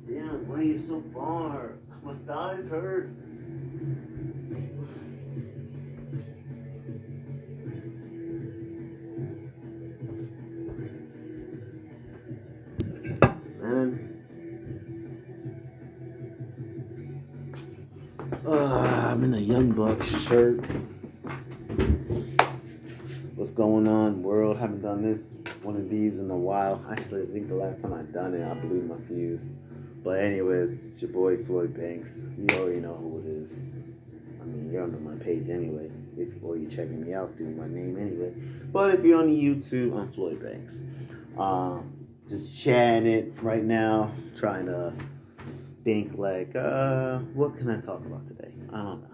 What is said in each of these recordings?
Damn, why are you so far? My thighs hurt. Man. I'm in a Young Bucks shirt. What's going on, world? Haven't done one of these in a while. Actually, I think the last time I done it, I blew my fuse. But anyways, it's your boy Floyd Banks. You already know who it is. I mean, you're under my page anyway. Or you're checking me out through my name anyway. But if you're on the YouTube, I'm Floyd Banks. Just chatting it right now, trying to think like, what can I talk about today? I don't know.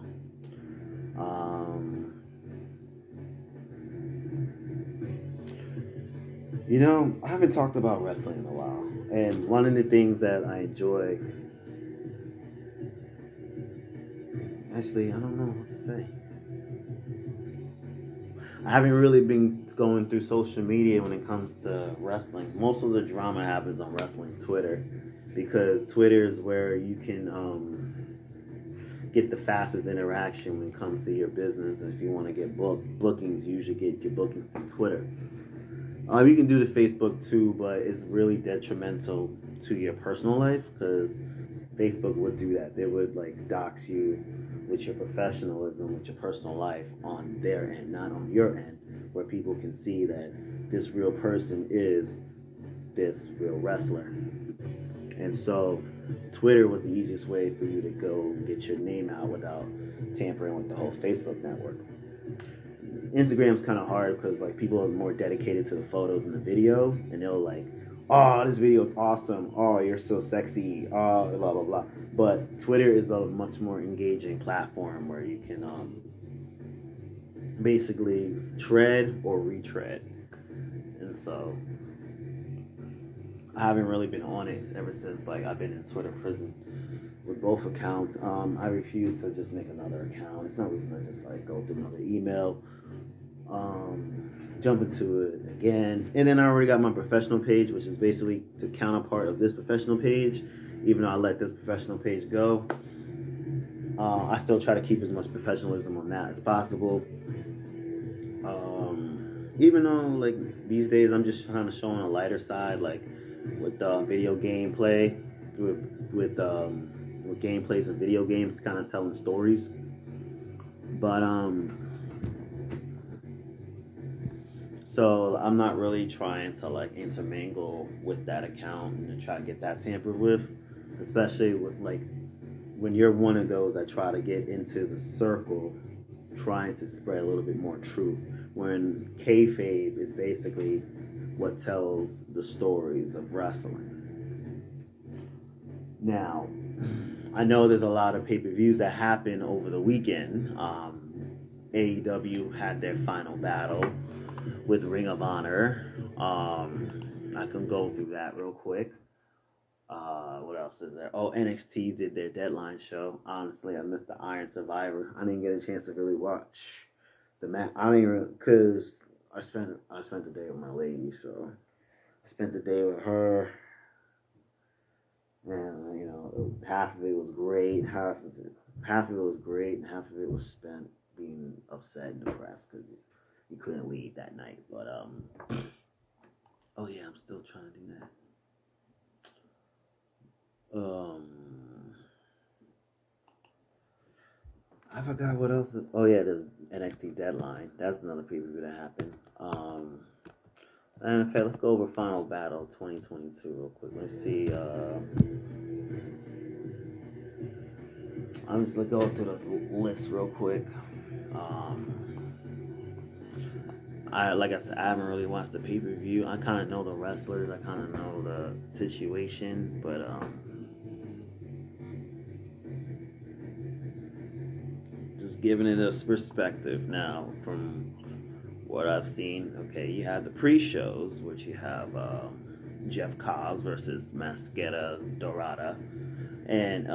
I haven't talked about wrestling in a while, and one of the things that I enjoy, actually, I don't know what to say. I haven't really been going through social media when it comes to wrestling. Most of the drama happens on wrestling Twitter, because Twitter is where you can get the fastest interaction when it comes to your business. And if you want to get bookings, you usually get your bookings through Twitter. You can do the Facebook too, but it's really detrimental to your personal life, because Facebook would do that. They would dox you with your professionalism, with your personal life on their end, not on your end, where people can see that this real person is this real wrestler. And so Twitter was the easiest way for you to go get your name out without tampering with the whole Facebook network. Instagram's kind of hard because people are more dedicated to the photos and the video, and they'll oh, this video is awesome, oh, you're so sexy, oh, blah blah blah. But Twitter is a much more engaging platform where you can basically tread or retread. And so I haven't really been on it ever since I've been in Twitter prison with both accounts. I refuse to just make another account. It's no reason to just go through another email, jump into it again. And then I already got my professional page, which is basically the counterpart of this professional page. Even though I let this professional page go, I still try to keep as much professionalism on that as possible. Even though these days I'm just trying to show on a lighter side, with video gameplay, with gameplays of video games, kind of telling stories. But so I'm not really trying to intermingle with that account and try to get that tampered with, especially with when you're one of those that try to get into the circle, trying to spread a little bit more truth, when kayfabe is basically what tells the stories of wrestling. Now, I know there's a lot of pay-per-views that happen over the weekend. AEW had their final battle with Ring of Honor. I can go through that real quick. What else is there? Oh, NXT did their deadline show. Honestly, I missed the Iron Survivor. I didn't get a chance to really watch the match. I didn't even, because I spent the day with my lady, so I spent the day with her. And half of it was great, half of it was great, and half of it was spent being upset and depressed because you couldn't leave that night. But oh yeah, I'm still trying to do that. I forgot what else. Oh yeah, there's NXT Deadline. That's another pay-per-view that happened. And in fact, let's go over Final Battle 2022 real quick. Let's see. I'm just gonna go through the list real quick. Like I said, I haven't really watched the pay-per-view. I kind of know the wrestlers. I kind of know the situation, but just giving it a perspective now from what I've seen. Okay, you have the pre-shows, which you have Jeff Cobb versus Mascara Dorada, And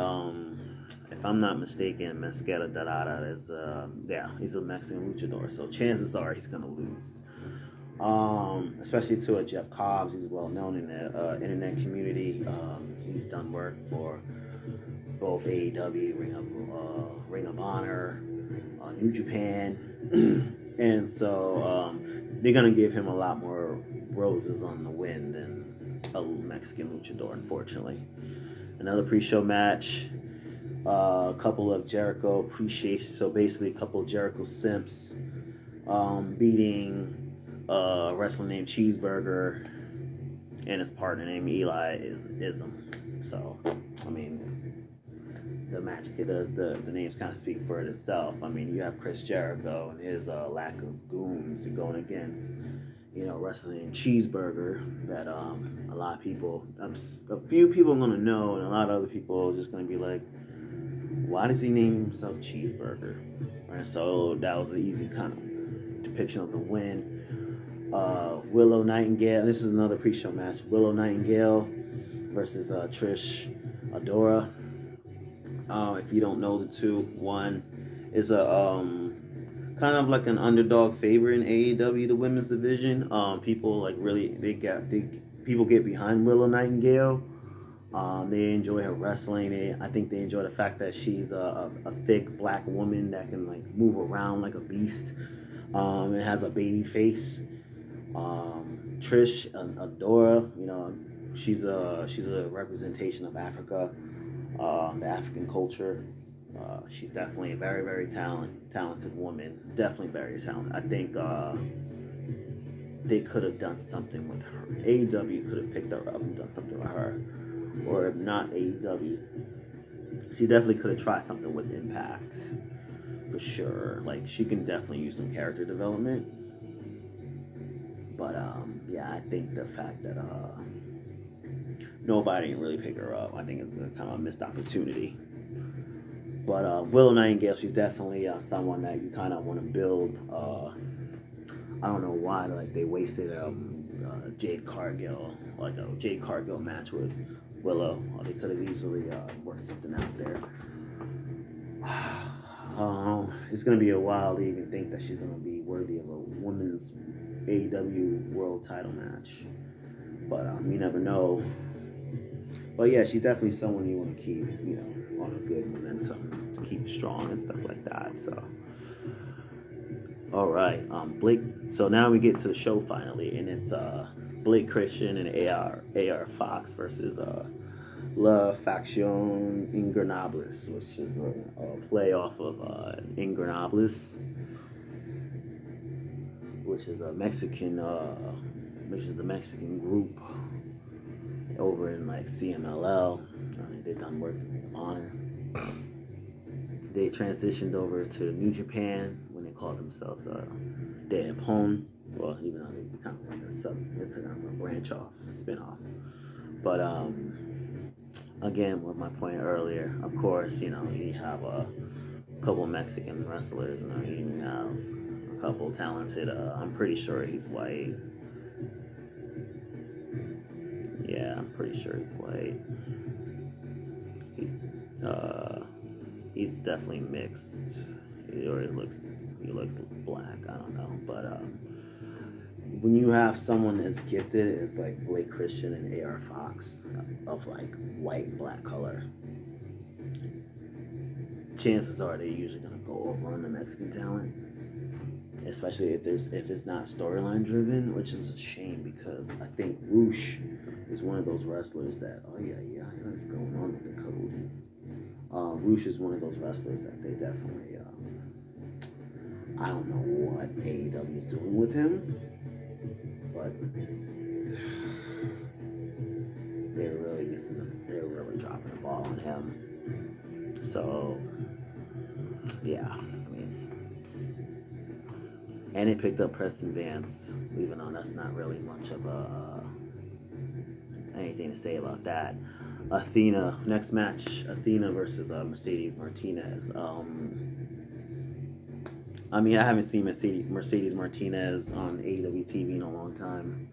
if I'm not mistaken, Mezquita Dorada is he's a Mexican luchador, so chances are he's gonna lose. Especially to a Jeff Cobbs, he's well known in the internet community. He's done work for both AEW, Ring of Honor, New Japan, and so they're gonna give him a lot more roses on the win than a Mexican luchador, unfortunately. Another pre-show match, a couple of Jericho appreciation, so basically a couple of Jericho simps beating a wrestler named Cheeseburger and his partner named Eli Ism. So, I mean, the match, the names kind of speak for it itself. I mean, you have Chris Jericho and his lack of goons going against, wrestler named Cheeseburger that a lot of people, a few people are going to know, and a lot of other people are just going to be like, why does he name himself Cheeseburger? Right, so that was an easy kind of depiction of the win. Willow Nightingale. This is another pre-show match. Willow Nightingale versus Trish Adora. If you don't know the two, one is a kind of like an underdog favorite in AEW, the women's division. People people get behind Willow Nightingale. They enjoy her wrestling. I think they enjoy the fact that she's a thick black woman that can like move around like a beast. It has a baby face. Trish Adora, she's a representation of Africa, the African culture. She's definitely a very, very talented woman. Definitely very talented. I think they could have done something with her. AEW could have picked her up and done something with her, or if not AEW, she definitely could have tried something with Impact for sure. Like she can definitely use some character development. But I think the fact that nobody didn't really pick her up, I think it's a kind of a missed opportunity. But Willow Nightingale, she's definitely someone that you kind of want to build. I don't know why they wasted Jade Cargill, like a Jade Cargill match with Willow. They could have easily worked something out there. It's going to be a while to even think that she's going to be worthy of a women's AEW world title match. But you never know. But yeah, she's definitely someone you want to keep, on a good momentum, to keep strong and stuff like that. So, all right, Blake. So now we get to the show finally, and it's Blake Christian and AR Fox versus La Faction Ingobernables, which is a play off of Ingobernables, which is a Mexican, which is the Mexican group over in like CMLL. They've done work in Honor. They transitioned over to New Japan when they called themselves De Japón. Well, even though they kind of like it's kind of a branch off, a spin-off. But again, with my point earlier, of course, you have a couple Mexican wrestlers. You have a couple talented. I'm pretty sure he's white. Yeah, I'm pretty sure he's white. He's definitely mixed, or he looks black. I don't know, but when you have someone as gifted as like Blake Christian and AR Fox of like white and black color, chances are they're usually gonna go over on the Mexican talent, especially if it's not storyline driven, which is a shame because I think Roosh is one of those wrestlers that I know what's going on with the code. Roosh is one of those wrestlers that they definitely I don't know what AEW is doing with him, but they're really dropping the ball on him. So yeah, I mean, and they picked up Preston Vance, even though that's not really much of anything to say about that. Athena, next match, Athena versus Mercedes Martinez. I mean, I haven't seen Mercedes Martinez on AEW TV in a long time.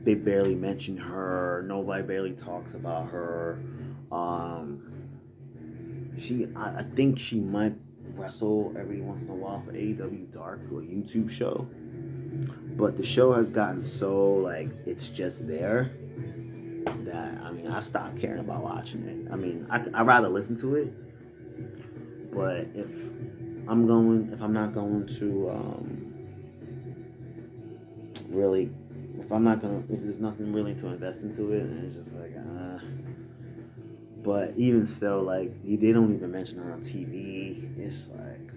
they barely mention her. Nobody barely talks about her. I think she might wrestle every once in a while for AEW Dark or a YouTube show, but the show has gotten so like it's just there that I've stopped caring about watching it. I'd rather listen to it, but if I'm not going to really, if there's nothing really to invest into it, and it's just like But even still, like they don't even mention her on TV. It's like,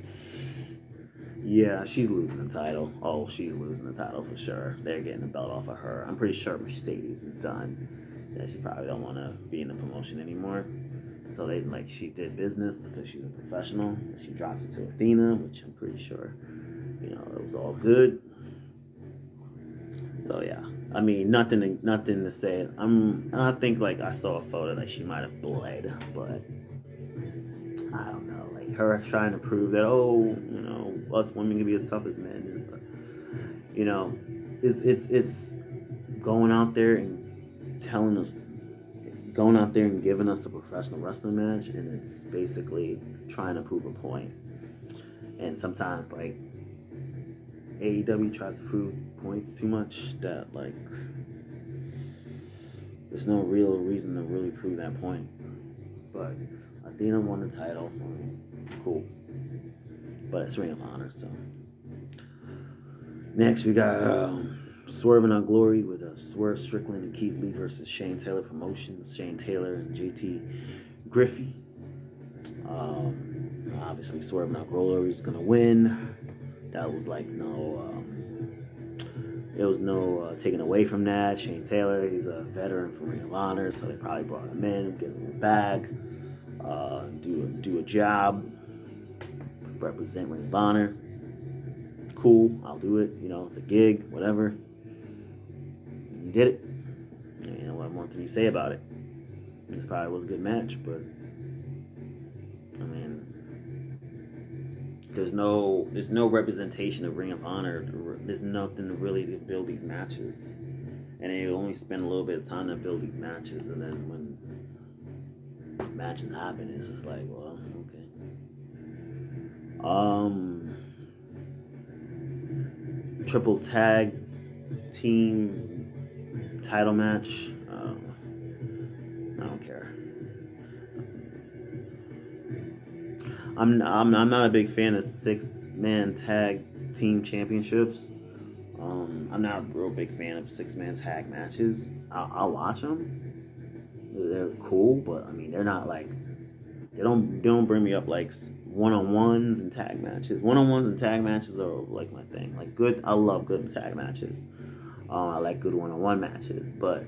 yeah, she's losing the title. Oh, she's losing the title for sure. They're getting the belt off of her. I'm pretty sure Mercedes is done. Yeah, she probably don't want to be in the promotion anymore. So she did business because she's a professional. She dropped it to Athena, which I'm pretty sure, it was all good. So yeah, nothing to say. I think I saw a photo that she might have bled, but I don't know. Like her trying to prove that us women can be as tough as men. It's going out there and giving us a professional wrestling match, and it's basically trying to prove a point. And sometimes AEW tries to prove points too much that there's no real reason to really prove that point. But Athena won the title. Cool. But it's Ring of Honor, so. Next we got Swerve and Our Glory with Swerve Strickland and Keith Lee versus Shane Taylor Promotions. Shane Taylor and JT Griffey. Obviously Swerve and Our Glory is gonna win. That was no taking away from that. Shane Taylor, he's a veteran from Ring of Honor, so they probably brought him in, get him back, do a job, represent Ring of Honor. Cool, I'll do it. It's a gig, whatever. You did it. What more can you say about it? It probably was a good match, but there's no representation of Ring of Honor. There's nothing really to build these matches, and they only spend a little bit of time to build these matches, and then when matches happen, it's just like, well, okay. Triple tag team title match. I don't care. I'm not a big fan of 6-man tag team championships. I'm not a real big fan of 6-man tag matches. I'll watch them. They're cool, but they're not they don't bring me up one-on-ones and tag matches. One-on-ones and tag matches are my thing. I love good tag matches. I like good one-on-one matches, but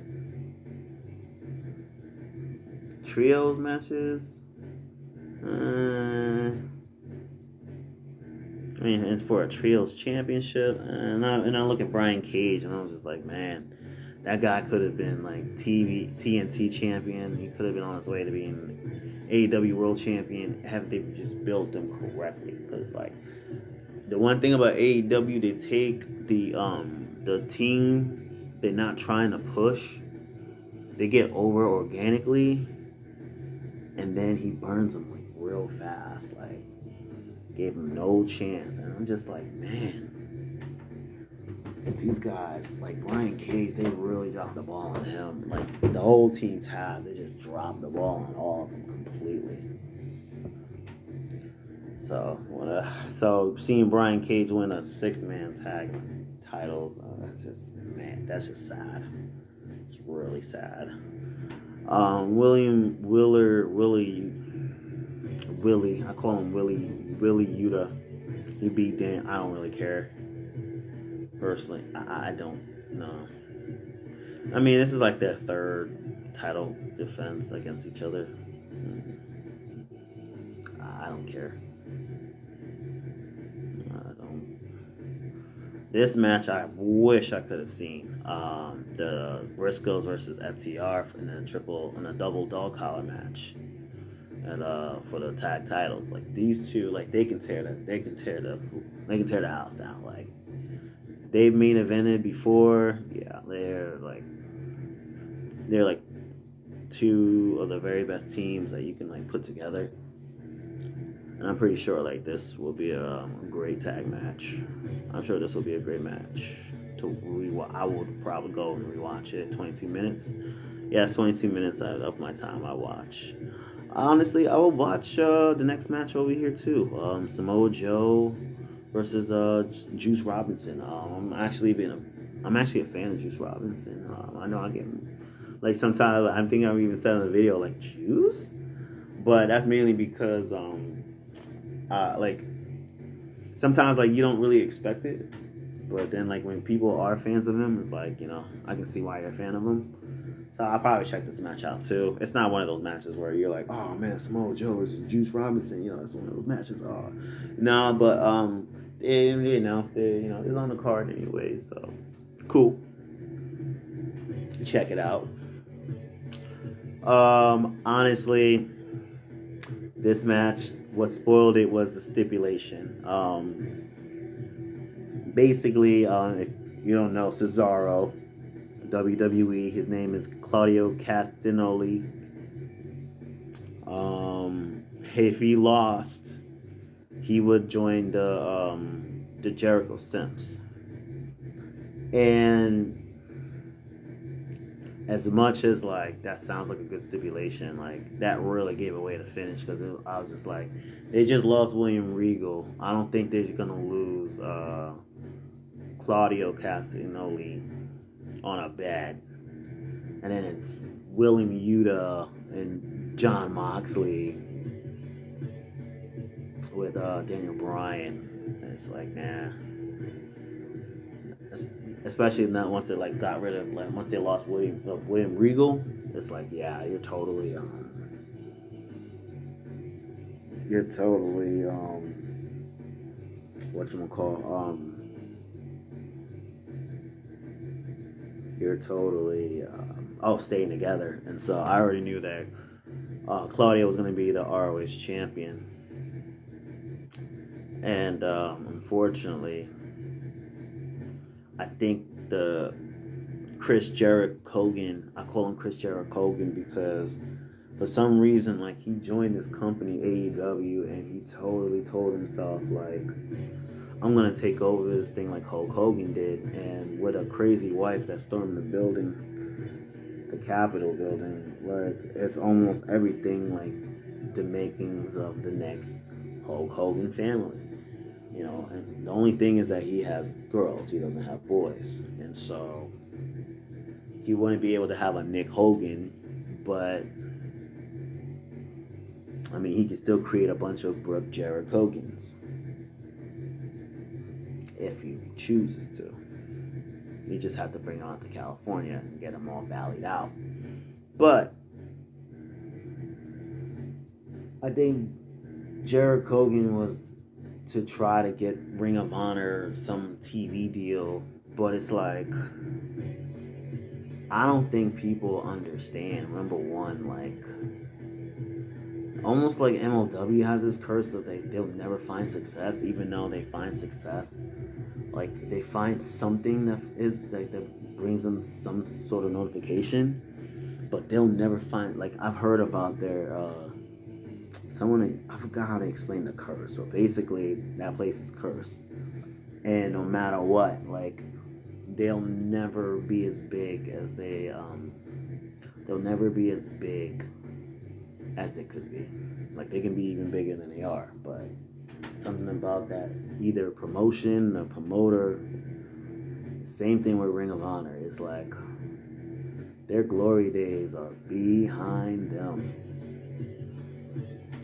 trios matches. It's for a trios championship, and I look at Brian Cage, and I was just like, man, that guy could have been TNT champion. He could have been on his way to being AEW World Champion. Have they just built him correctly? Because the one thing about AEW, they take the team they're not trying to push, they get over organically, and then he burns them real fast. Gave him no chance, and I'm just like, man, these guys Brian Cage, they really dropped the ball on him. The whole team Taz, they just dropped the ball on all of them completely. So seeing Brian Cage win a 6-man tag titles, that's just sad. It's really sad. Willie, I call him Willie Yuta. He beat Dan. I don't really care. Personally, I don't know. This is their third title defense against each other. I don't care. I don't. This match, I wish I could have seen. The Briscoes versus FTR in a double dog collar match. And for the tag titles, these two, they can tear the house down. they've main evented before. Yeah, they're like two of the very best teams that you can like put together. And I'm pretty sure like this will be a great tag match. I'm sure this will be a great match. I would probably go and rewatch it. 22 minutes. Yes, 22 minutes of my time I watch. Honestly, I will watch the next match over here too. Samoa Joe versus Juice Robinson. I'm actually a fan of Juice Robinson. I know I get like sometimes I think I've even said in the video like Juice, but that's mainly because like sometimes like you don't really expect it, but then like when people are fans of him, it's like I can see why you're a fan of him. So I'll probably check this match out too. It's not one of those matches where you're like, oh man, Samoa Joe versus Juice Robinson. It's one of those matches. Oh, no, but they announced it. It's on the card anyway, so cool. Check it out. Honestly, this match, what spoiled it was the stipulation. Basically, if you don't know, Cesaro, WWE, his name is Claudio Castagnoli. If he lost, he would join the Jericho Simps. And as much as like that sounds like a good stipulation, like that really gave away the finish because I was just like, they just lost William Regal. I don't think they're gonna lose Claudio Castagnoli on a bed, and then it's William Yuta and John Moxley with Daniel Bryan. And it's like, nah. Especially not once they like got rid of once they lost William Regal. It's like, yeah, you're totally whatchamacall, you're totally staying together. And so I already knew that Claudio was going to be the ROH champion. And unfortunately, I think the Chris Jericho Hogan, I call him Chris Jericho Hogan because for some reason, like, he joined this company, AEW, and he totally told himself, like, I'm going to take over this thing like Hulk Hogan did. And with a crazy wife that stormed the building, the Capitol building, like, it's almost everything like the makings of the next Hulk Hogan family. And the only thing is that he has girls, he doesn't have boys. And so he wouldn't be able to have a Nick Hogan, but I mean, he could still create a bunch of Brooke Jarrett Hogans if he chooses to. You just have to bring them out to California and get them all ballied out. But I think Jarrett Hogan was to try to get Ring of Honor some TV deal, but it's like, I don't think people understand. Number one, like, almost like MLW has this curse that they'll never find success, even though they find success. Like, they find something that is like that brings them some sort of notification, but they'll never find. Like, I've heard about their I forgot how to explain the curse. So basically, that place is cursed, and no matter what, like, they'll never be as big as they'll never be as big as they could be. Like, they can be even bigger than they are, but something about that, either promotion or promoter, same thing with Ring of Honor. It's like their glory days are behind them.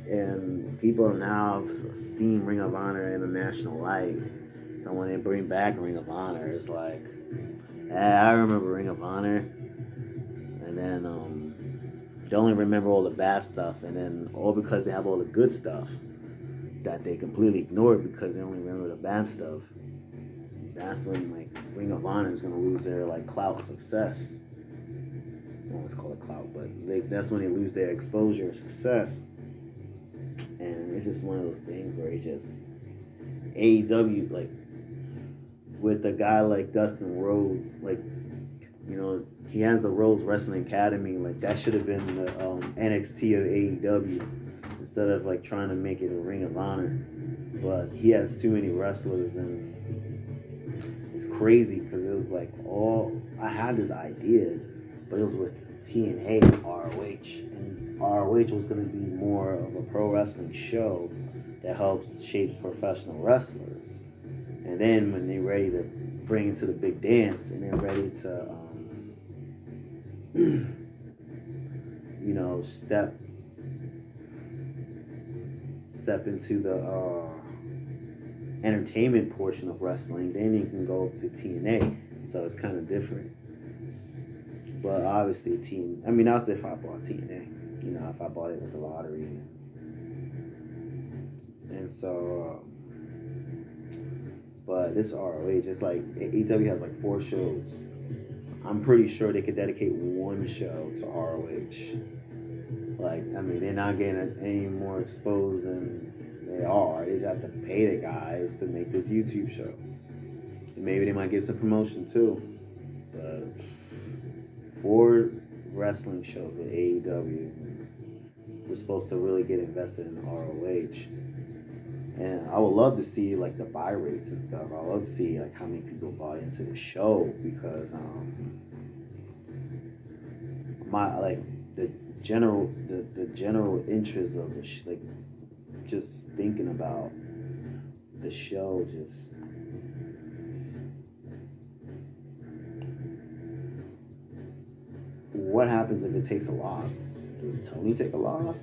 And people now have seen Ring of Honor in a national light. So when they bring back Ring of Honor, it's like, I remember Ring of Honor. And then they only remember all the bad stuff. And then all because they have all the good stuff that they completely ignore because they only remember the bad stuff. That's when, like, Ring of Honor is going to lose their, like, clout success. I don't want to call it clout, but that's when they lose their exposure success. And it's just one of those things where it's just AEW, like, with a guy like Dustin Rhodes, like, he has the Rhodes Wrestling Academy. Like, that should have been the NXT of AEW instead of like trying to make it a Ring of Honor. But he has too many wrestlers, and it's crazy because it was like I had this idea, but it was with TNA and ROH, and ROH was going to be more of a pro wrestling show that helps shape professional wrestlers. And then when they're ready to bring it to the big dance, and they're ready to step into the entertainment portion of wrestling, then you can go to TNA. So it's kind of different. But obviously, that's if I bought TNA. If I bought it with the lottery. And so, but this ROH, it's like AEW has like 4 shows. I'm pretty sure they could dedicate one show to ROH. Like, they're not getting any more exposed than they are. They just have to pay the guys to make this YouTube show. And maybe they might get some promotion too. But 4 wrestling shows with AEW. We're supposed to really get invested in ROH. And I would love to see like the buy rates and stuff. I would love to see like how many people bought into the show, because the general interest of the like just thinking about the show, just what happens if it takes a loss? Does Tony take a loss?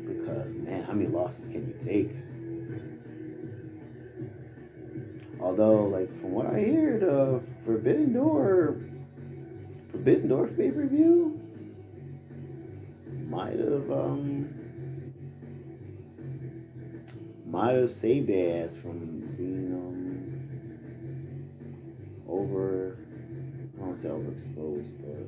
Because, man, how many losses can you take? Although, like, from what I hear, the Forbidden Door pay-per-view might have saved their ass from being I don't want to say overexposed, but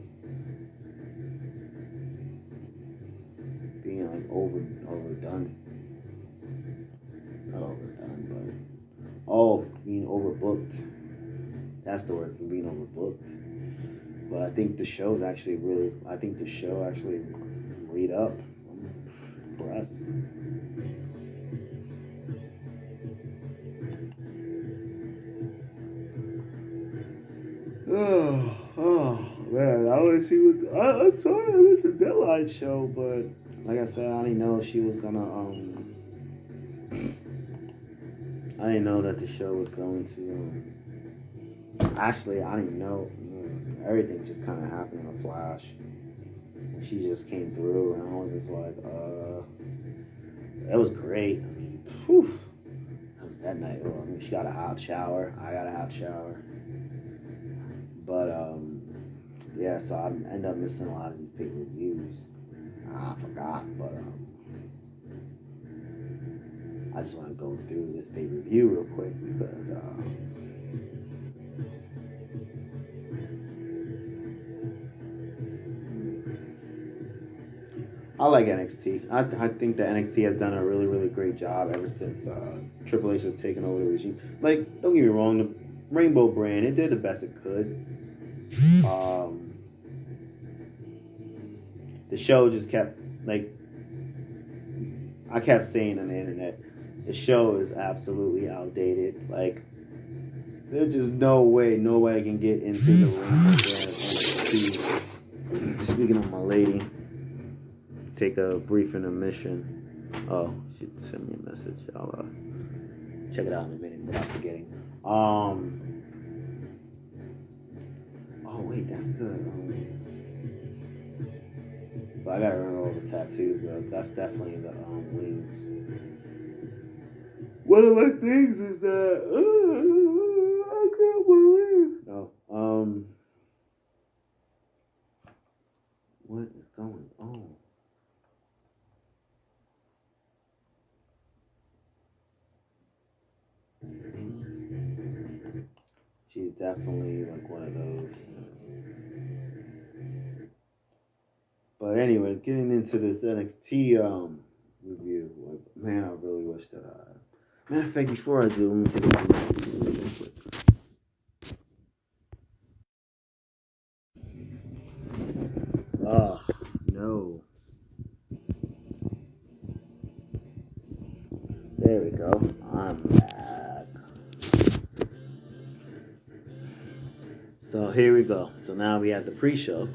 being like overdone. Not overdone, but being overbooked. That's the word, for being overbooked. But I think the show actually read up for us. Oh man, I want to see what. I'm sorry I missed the Deadline show, but like I said, I didn't know she was gonna. I didn't know that the show was going to. Actually, I didn't know. Everything just kind of happened in a flash. And she just came through, and I was just like, that was great. Whew. That was that night. She got a hot shower. I got a hot shower. But, yeah, so I end up missing a lot of these pay-per-views. I forgot, but, I just want to go through this pay-per-view real quick because, I like NXT. I think that NXT has done a really, really great job ever since Triple H has taken over the regime. Like, don't get me wrong, the Rainbow brand, it did the best it could. The show just kept, like, I kept saying on the internet, the show is absolutely outdated. Like, there's just no way nobody can get into the Rainbow brand of NXT. Speaking of my lady, take a brief intermission. Oh, she sent me a message. I'll check it out in a minute without forgetting. Oh wait, that's the. But I gotta remember all the tattoos though. That's definitely the wings. One of my things is that I can't believe. No. What is going on? She's definitely like one of those. But anyways, getting into this NXT review, like, man, I really wish that Matter of fact, before I do, let me take a look real quick. Oh, no. There we go. I'm back. So here we go. So now we have the pre-show.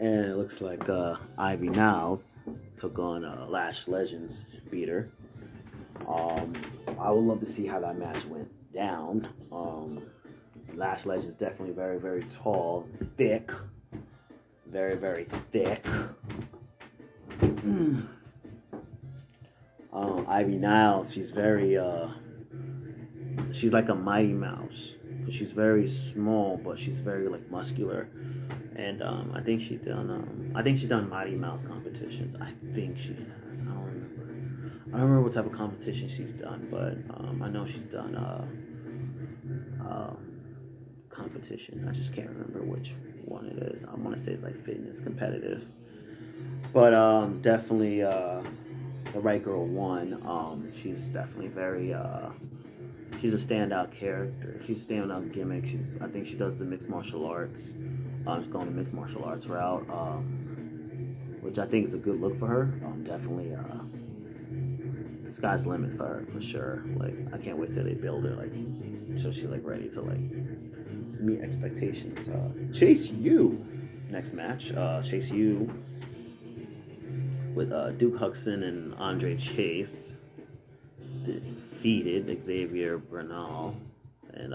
And it looks like Ivy Niles took on Lash Legends beater. I would love to see how that match went down. Lash Legends definitely very, very tall, thick. Very, very thick. Ivy Niles, she's very, she's like a Mighty Mouse. She's very small, but she's very like muscular. And I think she's done Mighty Mouse competitions. I think she has. I don't remember. I don't remember what type of competition she's done, but I know she's done competition. I just can't remember which one it is. I want to say it's like fitness competitive, but definitely the right girl won. She's definitely very. She's a standout character. She's a standout gimmick. I think she does the mixed martial arts. She's going the mixed martial arts route, which I think is a good look for her. Definitely, the sky's the limit for her for sure. Like I can't wait till they build her, like so she's like ready to like meet expectations. Chase U, next match. Chase U with Duke Hudson and Andre Chase defeated Xavier Bernal and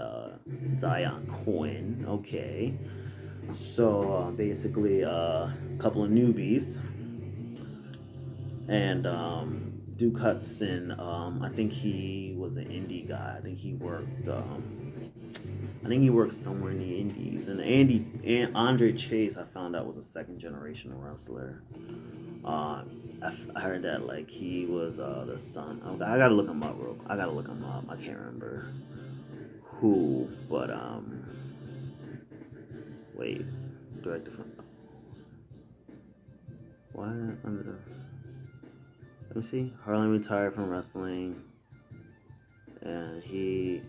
Zion Coyne. Okay. So basically, a couple of newbies, and Duke Hudson. I think he was an indie guy. I think he worked. I think he worked somewhere in the indies. And Andre Chase, I found out was a second generation wrestler. I heard that like he was the son. I gotta look him up, bro. I gotta look him up. I can't remember who, but wait, director from why under the? Let me see. Harlan retired from wrestling, and he.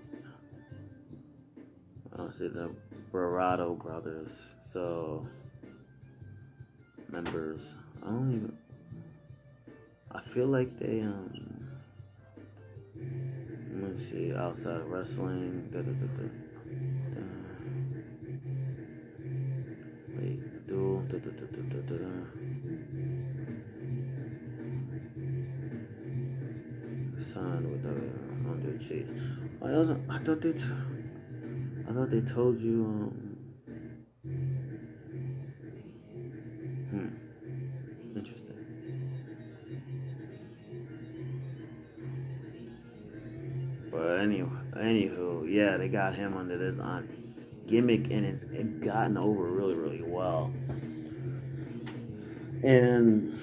I don't see the Bravado brothers. So members. I don't even. I feel like they Let me see. Outside of wrestling. Wait. Do. Signed with Andre Chase. I thought they told you. Interesting. But anywho, yeah, they got him under this gimmick, and it's gotten over really, really well. And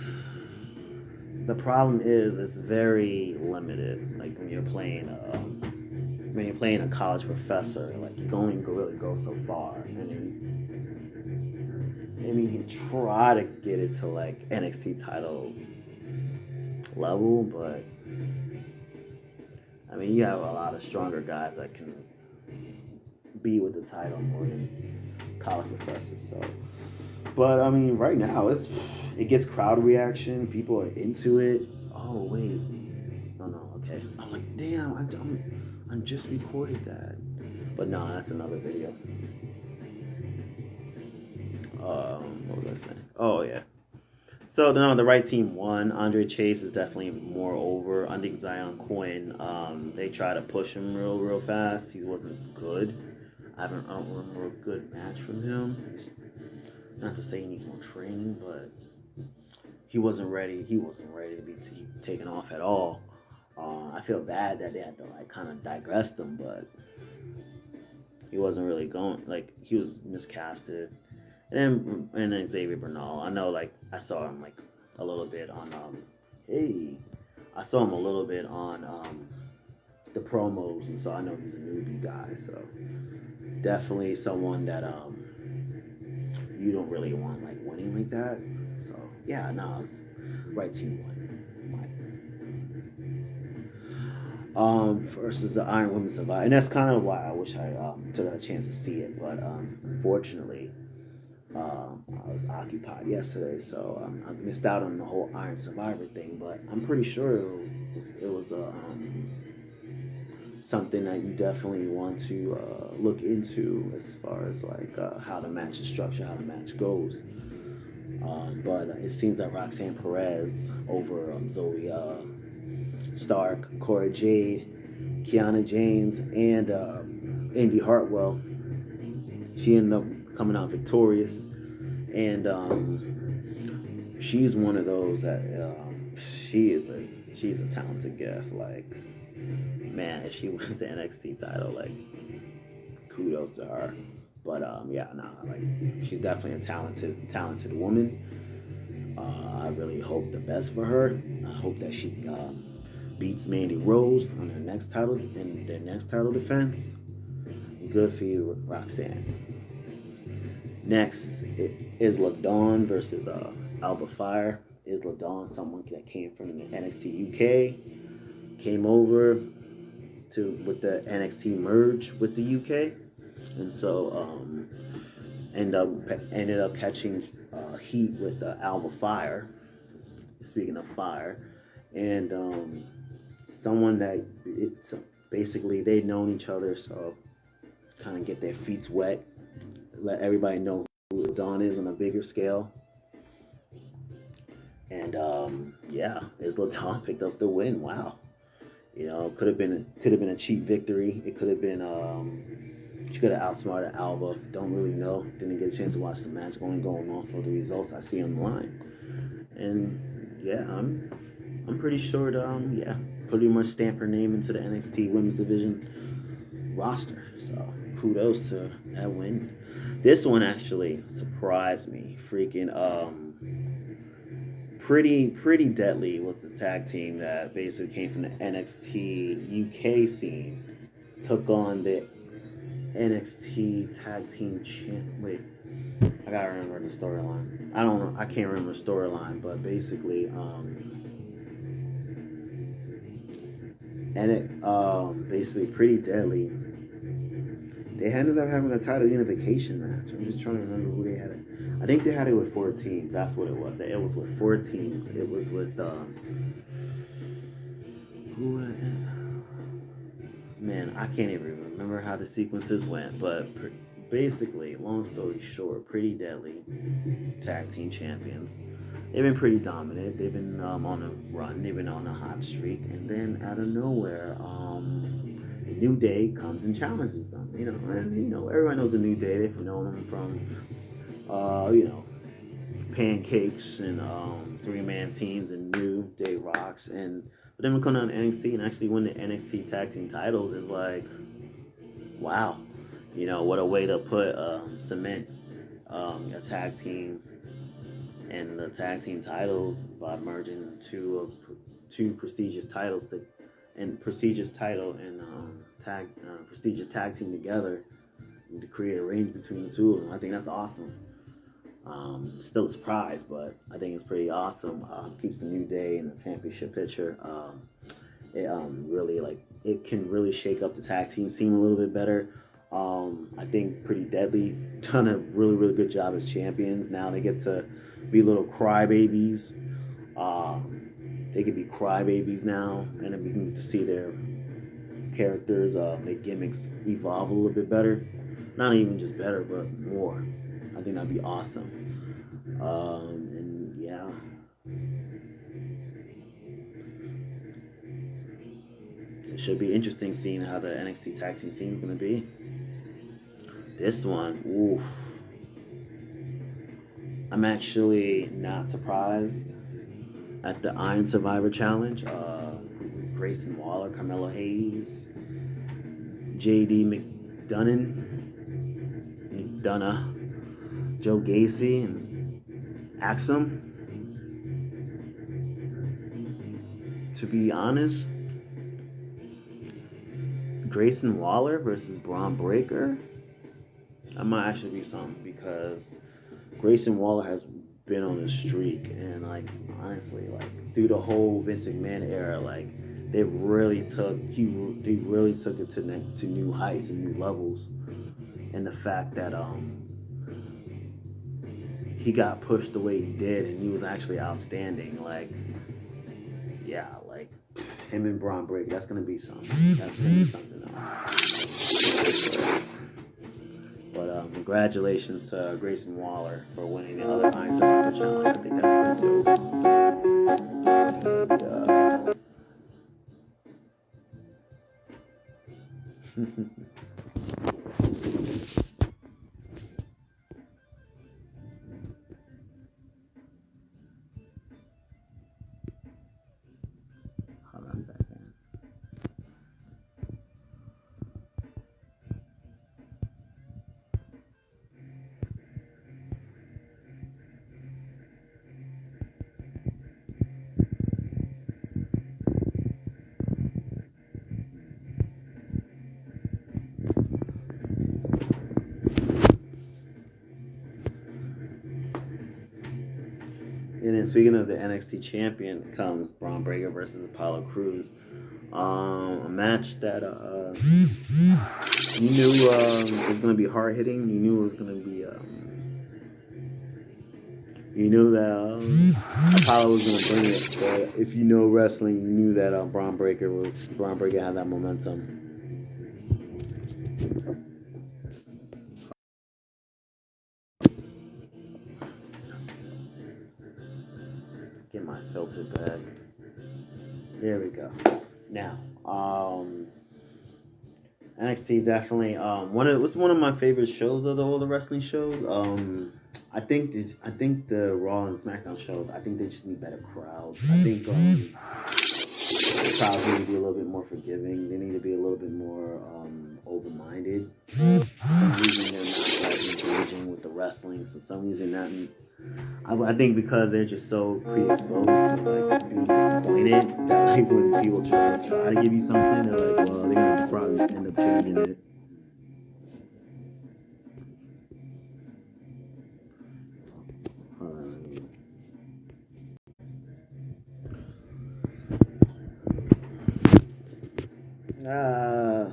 the problem is, it's very limited. Like when you're playing a college professor, like you can only really go so far, and then maybe you can try to get it to like NXT title level, but I mean you have a lot of stronger guys that can be with the title more than college professors. So, but I mean right now it gets crowd reaction. People are into it. Oh wait, no, okay. I'm like, damn, I just recorded that. But no, that's another video. What was I saying? Oh yeah. So the right team won. Andre Chase is definitely more over. I think Zion Coyne, they try to push him real fast. He wasn't good. I don't remember a good match from him. Not to say he needs more training, but he wasn't ready. He wasn't ready to be taken off at all. I feel bad that they had to like kind of digress him, but he wasn't really going. Like he was miscasted. And then Xavier Bernal. I know, like I saw him like a little bit on I saw him a little bit on the promos, and so I know he's a newbie guy. So definitely someone that you don't really want like winning like that. So yeah, no, it's right team won. versus the Iron Women Survivor, and that's kind of why I wish I took a chance to see it, but unfortunately, I was occupied yesterday, so I missed out on the whole Iron Survivor thing. But I'm pretty sure it was something that you definitely want to look into as far as like how the match is structured, how the match goes. But it seems that Roxanne Perez over Zoe Stark, Cora Jade, Kiana James, and Indy Hartwell. She ended up coming out victorious, and she's one of those that she's a talented gift. Like, man, if she wins the NXT title, like, kudos to her. But yeah, no, like, she's definitely a talented woman. I really hope the best for her. I hope that she beats Mandy Rose on their next title in their next title defense. Good for you, Roxanne. Next is LaDawn versus Alba Fire. Is LaDawn someone that came from the NXT UK, came over with the NXT merge with the UK, and so ended up catching heat with Alba Fire. Speaking of fire, and someone that it's basically they've known each other, so kind of get their feet wet, let everybody know who Dawn is on a bigger scale. And yeah, is LaDawn picked up the win. Wow, could have been a cheap victory. It could have been she could have outsmarted Alba. Don't really know. Didn't get a chance to watch the match. Only going on for the results I see online. And yeah, I'm pretty sure yeah, pretty much stamp her name into the NXT Women's Division roster. So kudos to that win. This one actually surprised me. Freaking Pretty Deadly was this tag team that basically came from the NXT UK scene. Took on the NXT Tag Team Champ. Wait, I gotta remember the storyline. I don't know. I can't remember the storyline, but basically, and it basically Pretty Deadly. They ended up having a title unification match. I'm just trying to remember who they had it. I think they had it with 4 teams. That's what it was. It was with 4 teams. It was with who was it? Man, I can't even remember how the sequences went. But basically, long story short, Pretty Deadly tag team champions. They've been pretty dominant. They've been on a run. They've been on a hot streak, and then out of nowhere, the New Day comes and challenges them. And everyone knows the New Day. They've known them from pancakes and 3-man teams and New Day Rocks, but then we come down to NXT and actually win the NXT tag team titles is like, wow, what a way to put cement your tag team and the tag team titles by merging two prestigious titles prestigious title and prestigious tag team together to create a range between the two of them. I think that's awesome. Still a surprise, but I think it's pretty awesome. Keeps the New Day in the championship picture. It really it can really shake up the tag team scene a little bit better. I think Pretty Deadly done a really, really good job as champions. Now they get to be little crybabies. They can be crybabies now, and then we can get to see their characters, their gimmicks evolve a little bit better. Not even just better, but more. I think that'd be awesome. And yeah. It should be interesting seeing how the NXT tag team scene is going to be. This one, oof. I'm actually not surprised at the Iron Survivor Challenge. Grayson Waller, Carmelo Hayes, JD McDonough, Joe Gacy, and Axum. To be honest, Grayson Waller versus Braun Breaker, that might actually be something, because Grayson Waller has been on a streak, and honestly, through the whole Vince McMahon era, they really took he really took it to new heights and new levels, and the fact that he got pushed the way he did, and he was actually outstanding. Like, yeah, like him and Braun Breaker, that's gonna be something. That's gonna be something else. But congratulations to Grayson Waller for winning the other Iron Survivor Challenge. I think that's pretty dope. Hold on a second. And then speaking of the NXT champion comes Braun Breaker versus Apollo Crews. A match that you knew it was gonna be hard hitting. You knew it was gonna be you knew that Apollo was gonna bring it. But if you know wrestling, you knew that Braun Breaker had that momentum. Get my filter back. There we go. Now, NXT definitely was one of my favorite shows of all the wrestling shows. I think the Raw and SmackDown shows, I think they just need better crowds. I think the crowds need to be a little bit more forgiving. They need to be a little bit more open-minded. For some reason they're not like engaging with the wrestling. For some reason not. I think because they're just so pre-exposed to like being disappointed that like when people try to give you something, they're like, well, they're gonna probably end up changing it. Yeah.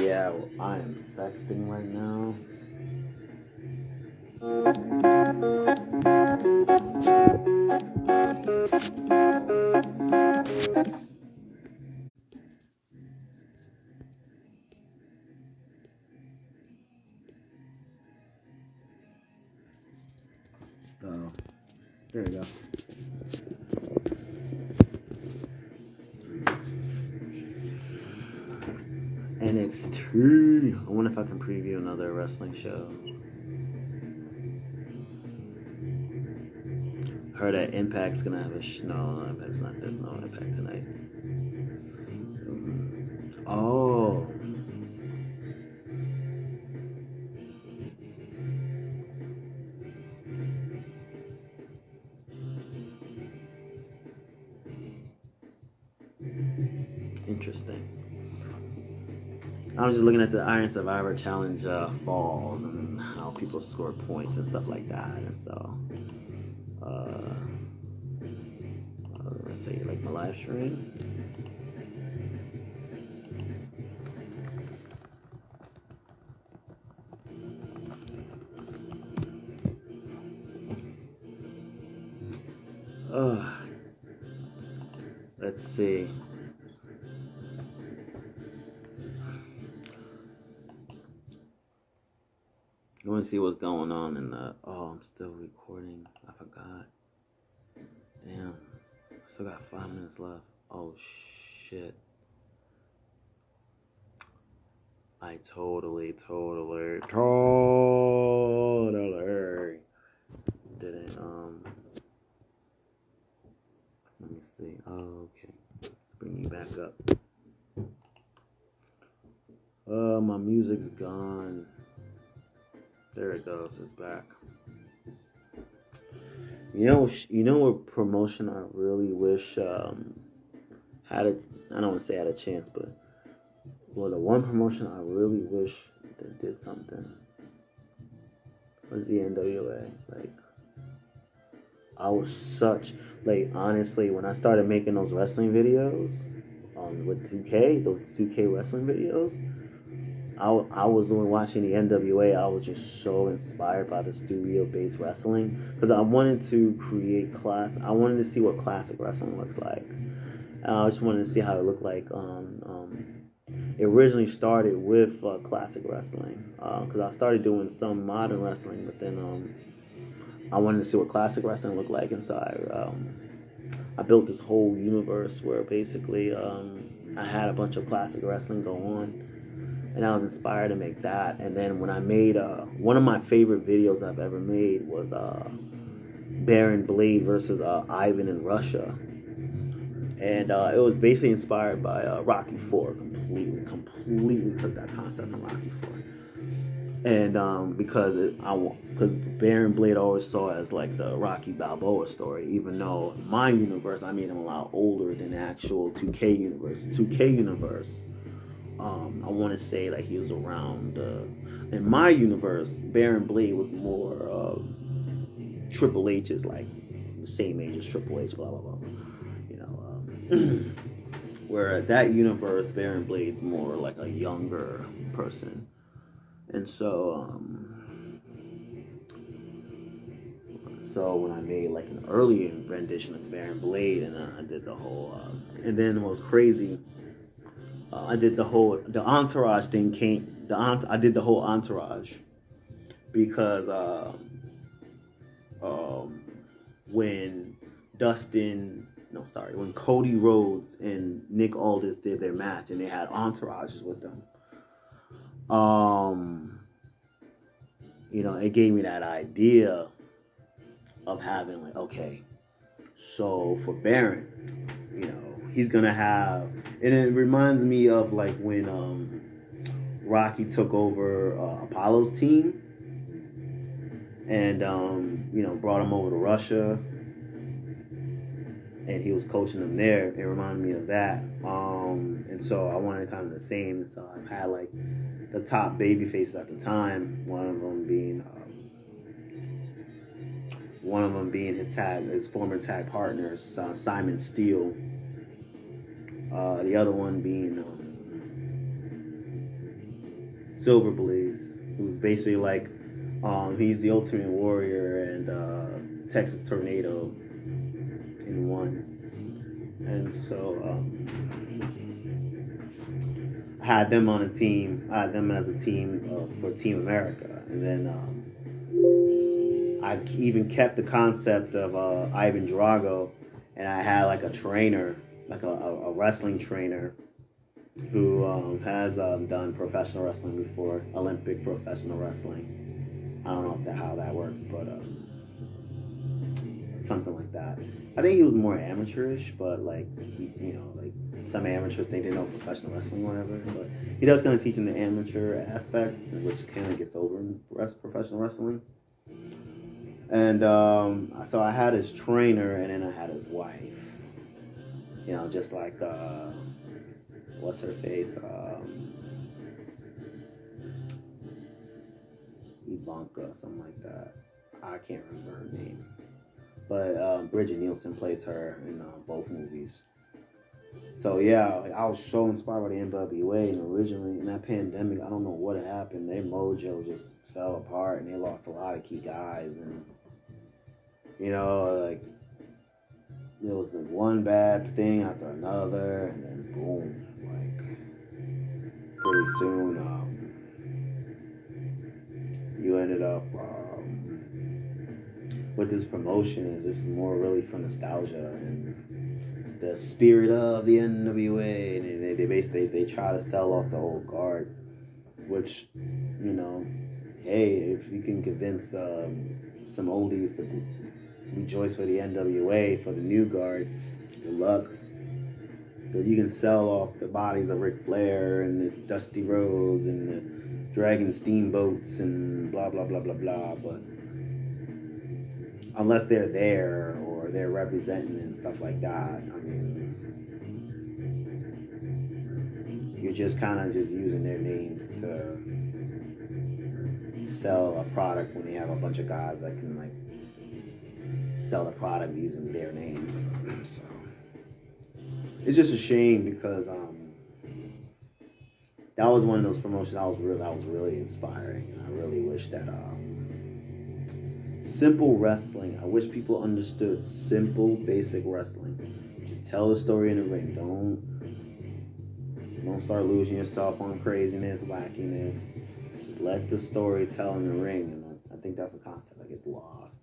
Yeah, well, I am sexting right now. Oh, there we go. NXT. I wonder if I can preview another wrestling show. Heard that Impact's gonna have a no, Impact's not. There's no Impact tonight. Oh. Interesting. I was just looking at the Iron Survivor Challenge falls and how people score points and stuff like that, and so let's say like my live stream. Let's see. I want to see what's going on in the. Oh, I'm still recording. I forgot. Damn. Still got 5 minutes left. Oh, shit. I totally didn't, let me see. Oh, okay. Bring you back up. Oh, my music's gone. There it goes. It's back. You know what promotion I really wish had a. I don't want to say had a chance, but the one promotion I really wish that did something. was the NWA. Like, I was such, like, honestly, when I started making those wrestling videos with 2K, those 2K wrestling videos, I was when watching the NWA. I was just so inspired by the studio-based wrestling because I wanted to create class. I wanted to see what classic wrestling looks like. I just wanted to see how it looked like on. It originally started with classic wrestling because I started doing some modern wrestling, but then I wanted to see what classic wrestling looked like, and so I built this whole universe where basically I had a bunch of classic wrestling go on, and I was inspired to make that. And then when I made one of my favorite videos I've ever made was Baron Blade versus Ivan in Russia, and it was basically inspired by Rocky IV. Completely took that concept from Rocky IV. And because Baron Blade always saw it as like the Rocky Balboa story, even though in my universe I made him a lot older than the actual 2K universe. 2K universe, I want to say like he was around. In my universe, Baron Blade was more Triple H's, like the same age as Triple H, blah blah blah. You know, whereas that universe, Baron Blade's more like a younger person. And so when I made like an early rendition of Baron Blade, and I did the whole, and then what was crazy, I did the entourage thing I did the whole entourage because when when Cody Rhodes and Nick Aldis did their match and they had entourages with them. It gave me that idea of having like, okay, so for Baron, he's gonna have, and it reminds me of like when Rocky took over Apollo's team and brought him over to Russia, and he was coaching them there. It reminded me of that, and so I wanted kind of the same. So I had like the top baby faces at the time. One of them being his former tag partner, Simon Steele. The other one being Silver Blaze, who's basically like he's the Ultimate Warrior and Texas Tornado in one. And so I had them on a team. I had them as a team for Team America, and then I even kept the concept of Ivan Drago, and I had like a trainer, like a wrestling trainer, who has done professional wrestling before, Olympic professional wrestling. I don't know how that works, but something like that. I think he was more amateurish, but like like some amateurs think they know professional wrestling or whatever. But he does kind of teach in the amateur aspects, which kind of gets over in professional wrestling. And so I had his trainer, and then I had his wife. Just like what's her face? Ivanka, something like that. I can't remember her name. But Bridget Nielsen plays her in both movies. So yeah, I was so inspired by the NWA, and originally in that pandemic, I don't know what happened. Their mojo just fell apart, and they lost a lot of key guys, and like there was like one bad thing after another, and then boom, like pretty soon, you ended up with this promotion. Is this more really for nostalgia and the spirit of the NWA, and they basically they try to sell off the old guard, which hey, if you can convince some oldies to rejoice for the NWA for the new guard, good luck. But you can sell off the bodies of Ric Flair and the Dusty Rhodes and the Dragon Steamboats and blah blah blah blah blah, but unless they're there or they're representing and stuff like that, I mean, you're just kind of just using their names sell a product when they have a bunch of guys that can like sell a product using their names. So it's just a shame because that was one of those promotions that was really inspiring. And I really wish that simple wrestling. I wish people understood simple, basic wrestling. Just tell the story in the ring. Don't start losing yourself on craziness, wackiness. Just let the story tell in the ring. And I think that's a concept that gets lost.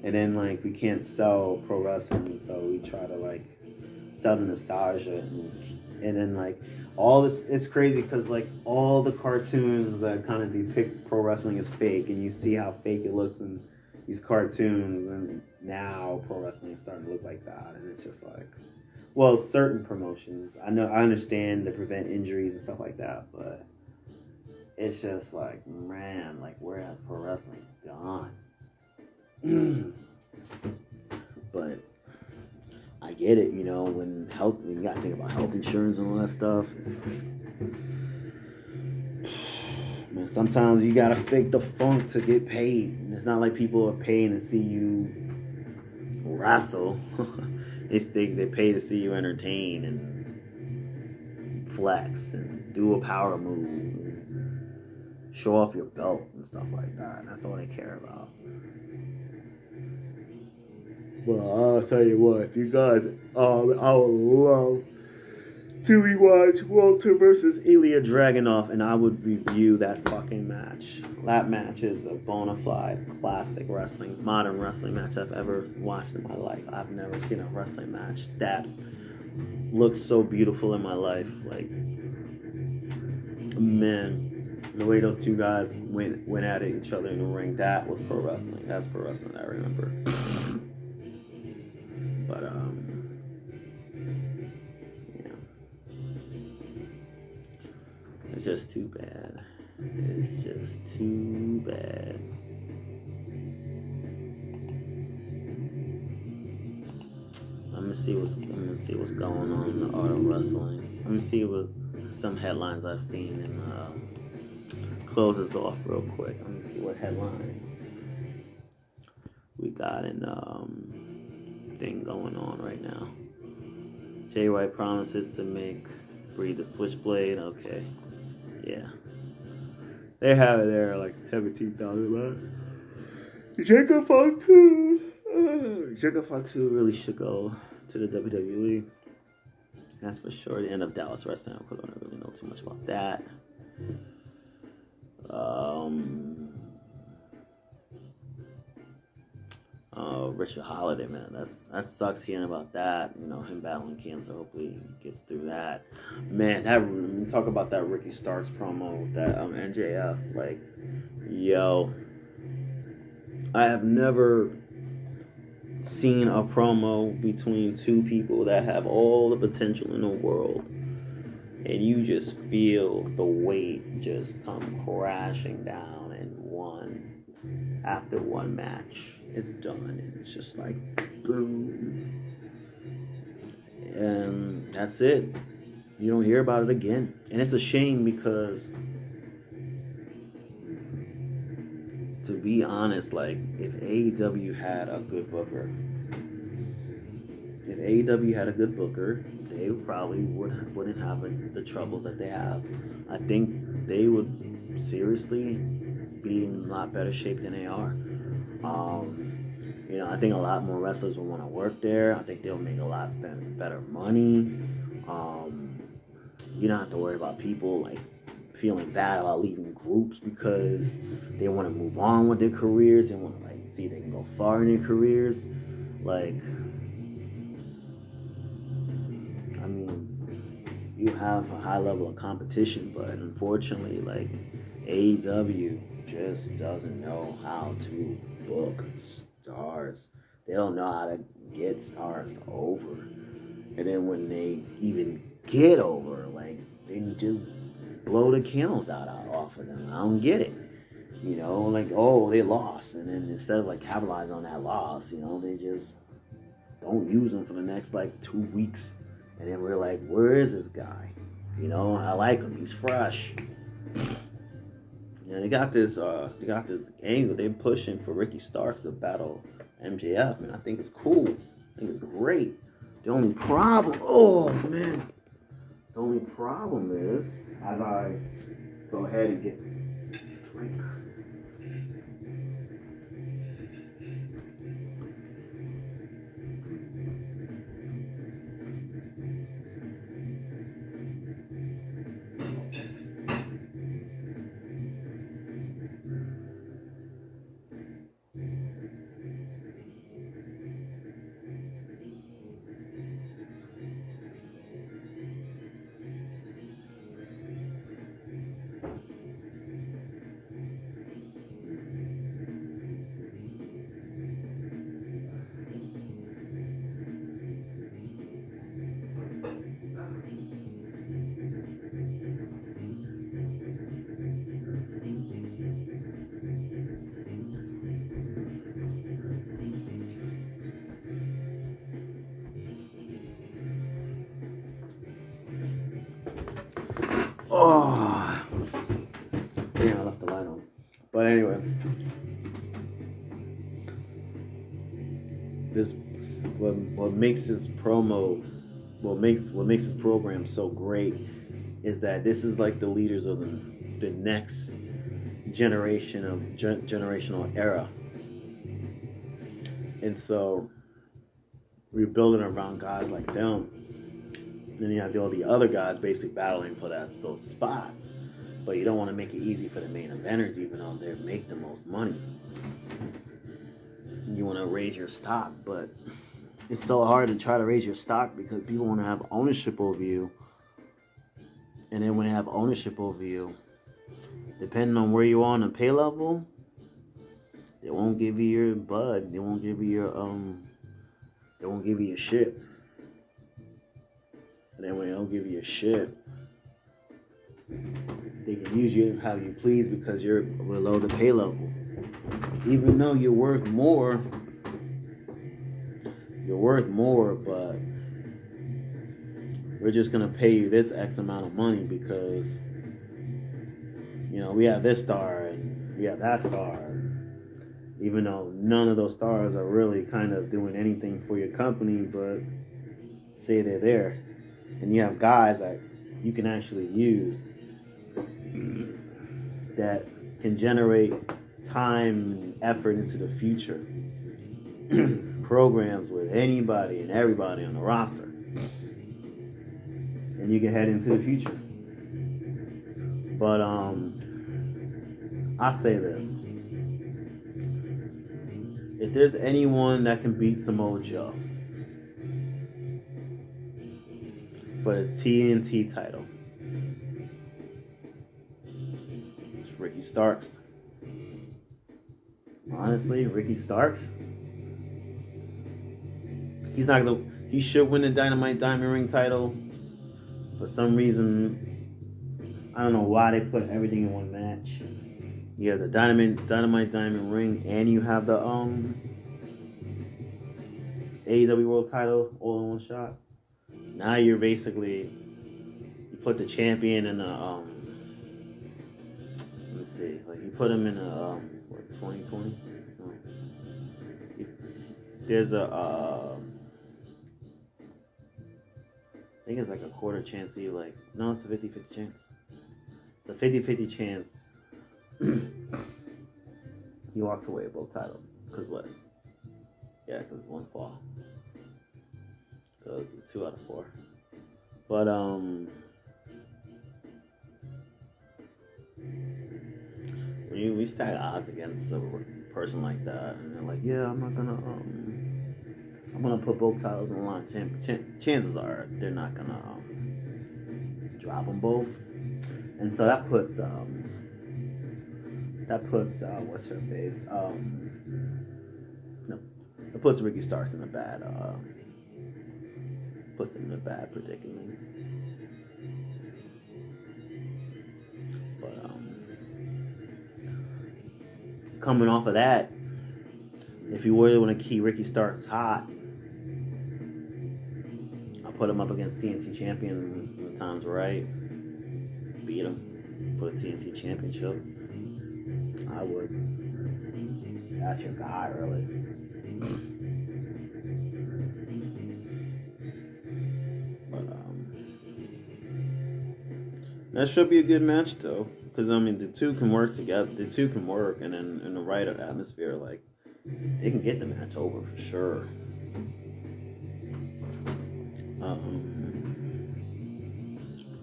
And then like we can't sell pro wrestling, so we try to like sell the nostalgia, and then like all this. It's crazy because like all the cartoons that kind of depict pro wrestling as fake, and you see how fake it looks in these cartoons, and now pro wrestling is starting to look like that, and it's just like, well, certain promotions. I understand to prevent injuries and stuff like that, but it's just like, man, like where has pro wrestling gone? But I get it, when you gotta think about health insurance and all that stuff. Man, sometimes you gotta fake the funk to get paid. And it's not like people are paying to see you wrestle. They pay to see you entertain and flex and do a power move and show off your belt and stuff like that. That's all they care about. Well, I'll tell you what, if you guys, I would love to rewatch Walter versus Ilya Dragunov, and I would review that fucking match. That match is a bona fide classic modern wrestling match I've ever watched in my life. I've never seen a wrestling match that looks so beautiful in my life. Like, man, the way those two guys went at each other in the ring, that was pro wrestling. That's pro wrestling I remember. But, it's just too bad. It's just too bad. I'm gonna see what's going on in the art of wrestling. I'm gonna see what some headlines I've seen and close this off real quick. I'm gonna see what headlines we got in thing going on right now. Jay White promises to make Bree the Switchblade. Okay, yeah, they have it there like $17,000. Jacob Fatu really should go to the WWE. That's for sure. The end of Dallas Wrestling. I don't really know too much about that. Richard Holiday, man, that sucks hearing about that. Him battling cancer. Hopefully he gets through that. Man, when you talk about that Ricky Starks promo with that NJF, like, yo, I have never seen a promo between two people that have all the potential in the world, and you just feel the weight just come crashing down in after one match. It's done, and it's just like boom, and that's it. You don't hear about it again, and it's a shame because, to be honest, like, if AEW had a good booker, they probably wouldn't have the troubles that they have. I think they would seriously be in a lot better shape than they are. I think a lot more wrestlers will want to work there. I think they'll make a lot better money. You don't have to worry about people like feeling bad about leaving groups because they want to move on with their careers. They want to like see if they can go far in their careers. Like, I mean, you have a high level of competition, but unfortunately, like, AEW just doesn't know how to book stars. They don't know how to get stars over. And then when they even get over, like, they just blow the candles off of them. I don't get it. Like, oh, they lost. And then instead of, like, capitalizing on that loss, they just don't use them for the next, like, 2 weeks. And then we're like, where is this guy? I like him. He's fresh. Yeah, they got this angle. They're pushing for Ricky Starks to battle MJF, and I think it's cool. I think it's great. The only problem, oh man, the only problem is, as I go ahead and get a drink. Oh, yeah, I left the light on. But anyway, this what makes this promo, what makes this program so great is that this is like the leaders of the next generation of generational era, and so we're building around guys like them. Then you have all the other guys basically battling for those spots. But you don't want to make it easy for the main eventers, even though they make the most money. You want to raise your stock, but it's so hard to try to raise your stock because people want to have ownership over you. And then when they have ownership over you, depending on where you are on the pay level, they won't give you your bud. They won't give you your shit. And then when they don't give you your shit, they can use you how you please because you're below the pay level. Even though you're worth more, but we're just going to pay you this X amount of money because, we have this star and we have that star. Even though none of those stars are really kind of doing anything for your company, but say they're there. And you have guys that you can actually use that can generate time and effort into the future. Programs with anybody and everybody on the roster. And you can head into the future. But I say this. If there's anyone that can beat Samoa Joe for the TNT title, it's Ricky Starks. Honestly, Ricky Starks, he should win the Dynamite Diamond Ring title. For some reason, I don't know why they put everything in one match. You have the Dynamite Diamond Ring, and you have the AEW World title all in one shot. Now you're basically, you put the champion in the let me see, like you put him in a 2020. No. There's a I think it's like a quarter chance that it's a 50-50 chance. The 50-50 chance he walks away with both titles. Because what? Yeah, because it's one fall. So 2 out of 4. But when we stack odds against a person like that, and they're like, yeah, I'm gonna put both titles on the line. Chances are they're not gonna drop them both, and so that puts what's her face no, it puts Ricky Starks in a bad predicament. But coming off of that, if you really want to keep Ricky Starks hot, I'll put him up against TNT champion when the time's right. Beat him for the TNT championship. I would. That's your guy, really. But that should be a good match though, because I mean the two can work together. The two can work, and then in the right atmosphere, like they can get the match over for sure.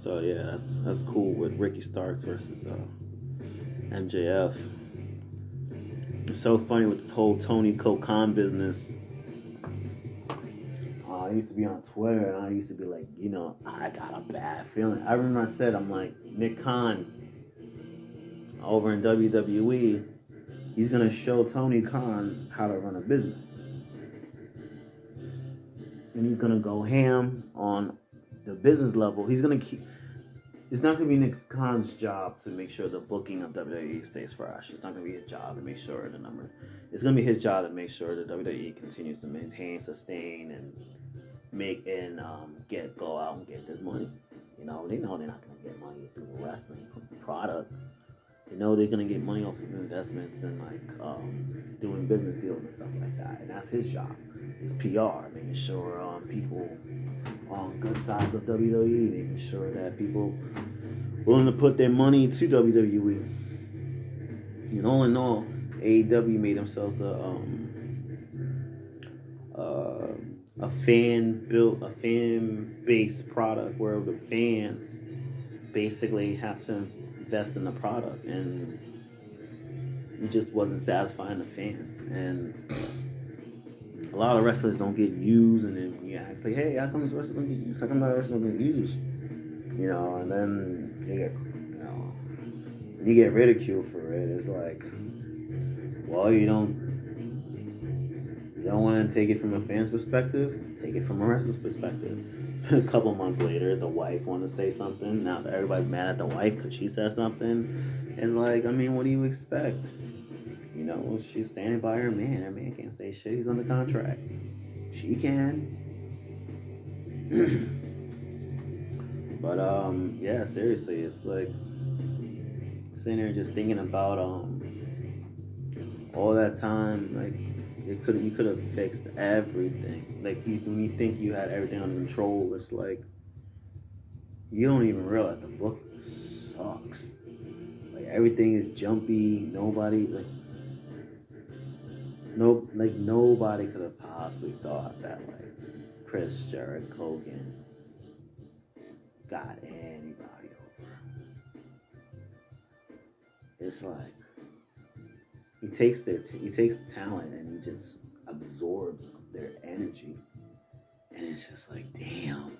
So yeah, that's cool with Ricky Starks versus MJF. It's so funny with this whole Tony Khan business. I used to be on Twitter and I used to be like, I got a bad feeling. I remember I said, I'm like, Nick Khan over in WWE, he's going to show Tony Khan how to run a business. And he's going to go ham on the business level. He's going to keep... It's not going to be Nick Khan's job to make sure the booking of WWE stays fresh. It's not going to be his job to make sure the number... It's going to be his job to make sure that WWE continues to maintain, sustain, and go out and get this money. They know they're not going to get money through the wrestling product. They know they're going to get money off of investments and doing business deals and stuff like that. And that's his job. It's PR, making sure people on good sides of WWE, making sure that people willing to put their money to WWE. All in all, AEW made themselves a fan-based product where the fans basically have to invest in the product, and it just wasn't satisfying the fans. And a lot of wrestlers don't get used, and then you ask like, hey, how come this wrestler don't get used? How come that wrestler don't get used? And then you get ridiculed for it. It's like, well, you don't want to take it from a fan's perspective, take it from a wrestler's perspective. A couple months later, the wife wanted to say something. Now everybody's mad at the wife because she said something. It's like, I mean, what do you expect? She's standing by her man. Her man can't say shit. He's under contract. She can. But yeah, seriously, it's like sitting there just thinking about all that time, like you could have fixed everything. Like when you think you had everything under control, it's like you don't even realize the book sucks. Like everything is jumpy. Nobody could have possibly thought that Chris Jericho got anybody over. It's like he takes talent and he just absorbs their energy, and it's just like, damn.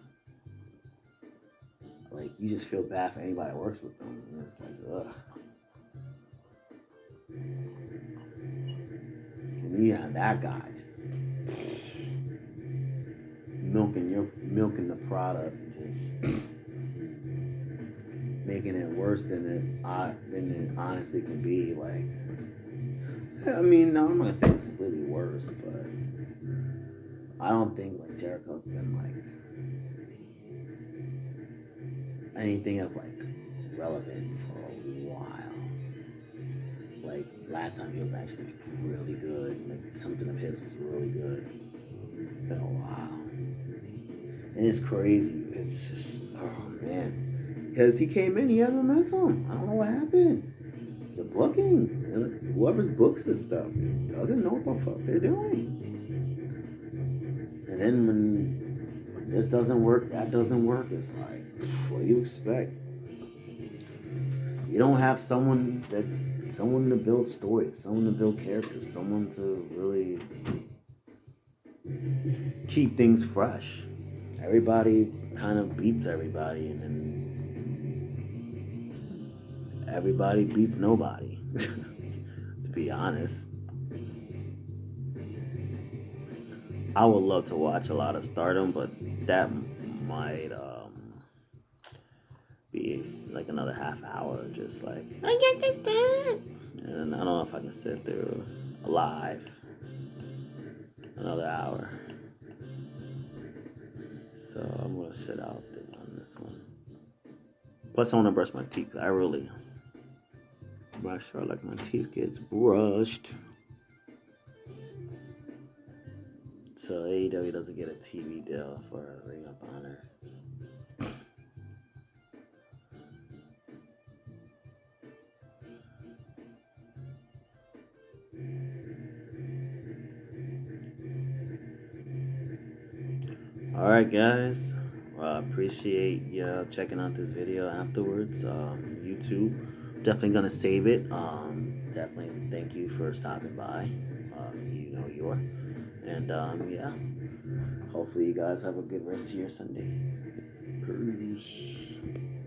Like you just feel bad for anybody that works with them, and it's like, ugh. And you have that guy milking the product, just making it worse than it honestly can be. Like, I mean, no, I'm not gonna say it's completely worse, but I don't think Jericho's been anything of relevant for a while. Like last time he was actually really good. Something of his was really good. It's been a while. And it's crazy. It's just, oh man. Because he came in, he had momentum. I don't know what happened. The booking. Whoever's books this stuff doesn't know what the fuck they're doing. And then when this doesn't work, that doesn't work, it's like, what do you expect? You don't have someone to build stories, someone to build characters, someone to really keep things fresh. Everybody kind of beats everybody, and then everybody beats nobody, to be honest. I would love to watch a lot of Stardom, but that might be another half hour, just and I don't know if I can sit through live another hour. So I'm gonna sit out there on this one. Plus I wanna brush my teeth. I really Make sure like my teeth gets brushed. So AEW doesn't get a TV deal for Ring of Honor. Alright guys, well, I appreciate you checking out this video afterwards. YouTube, definitely gonna save it. Definitely thank you for stopping by. You know you're. And yeah, hopefully you guys have a good rest of your Sunday. Peace.